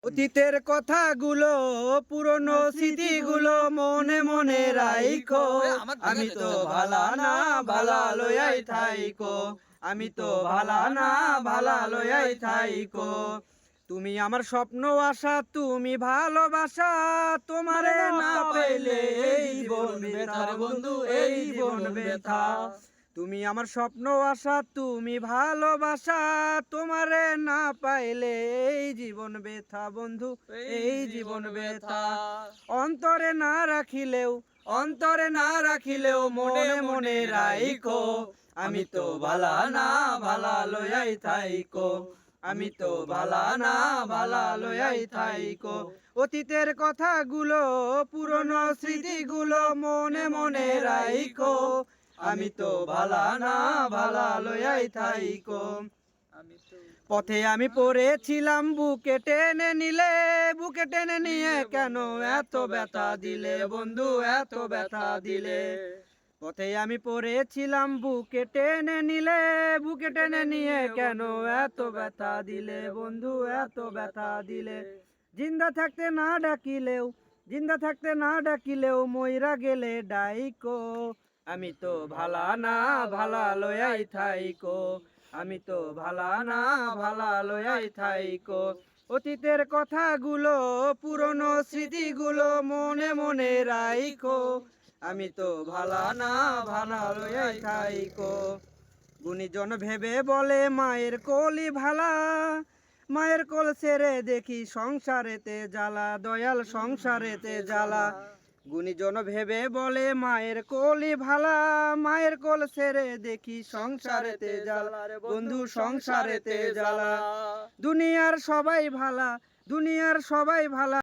অতীতের কথাগুলো পুরনো স্মৃতিগুলো মনে মনে রাইখো। আমি তো ভালা না ভালা লয়াই থাইকো। আমি তো ভালা না ভালা লয়াই থাইকো। তুমি আমার স্বপ্ন আশা, তুমি ভালোবাসা। তোমারে না পাইলে এই জীবন ব্যথা বন্ধু, এই জীবন ব্যথা। তুমি আমার স্বপ্ন আশা, তুমি ভালোবাসা। তোমারে না পাইলে এই জীবন ব্যথা বন্ধু, এই জীবন ব্যথা। অন্তরে না রাখিলেও, অন্তরে না রাখিলেও মনে মনে রাইখো। আমি তো ভালা না ভালা লয়াই থাইকো। আমি তো ভালা না ভালা লয়াই থাইকো। অতীতের কথাগুলো পুরনো স্মৃতিগুলো মনে মনে রাইখো। আমি তো ভালা না ভালা লয়াই থাইকো। পথে আমি পড়েছিলাম, বুকে টেনে নিলে, বুকে টেনে নিয়ে কেন এত ব্যথা দিলে বন্ধু, এত ব্যথা দিলে। পথে আমি পড়েছিলাম, বুকে টেনে নিলে, বুকে টেনে নিয়ে কেন এত ব্যথা দিলে বন্ধু, এত ব্যথা দিলে। জিন্দা থাকতে না ডাকিলেও, জিন্দা থাকতে না ডাকিলেও মইরা গেলে ডাইকো। আমি তো ভালা না ভালা লয়াই থাইকো। আমি তো ভালা না ভালা লয়াই থাইকো। অতীতের কথাগুলো পুরনো স্মৃতিগুলো মনে মনে রাইখো। আমি তো ভালা না ভালা লয়াই থাইকো। গুণীজন ভেবে বলে মায়ের কোলই ভালা। মায়ের কোল ছেড়ে দেখি সংসারেতে জ্বালা, দয়াল সংসারেতে জ্বালা। গুণীজন ভেবে বলে মায়ের কোলই ভালা। মায়ের কোল ছেড়ে দেখি সংসারেতে জ্বালা বন্ধু, সংসারেতে জ্বালা। দুনিয়ার সবাই ভালা, দুনিয়ার সবাই ভালা।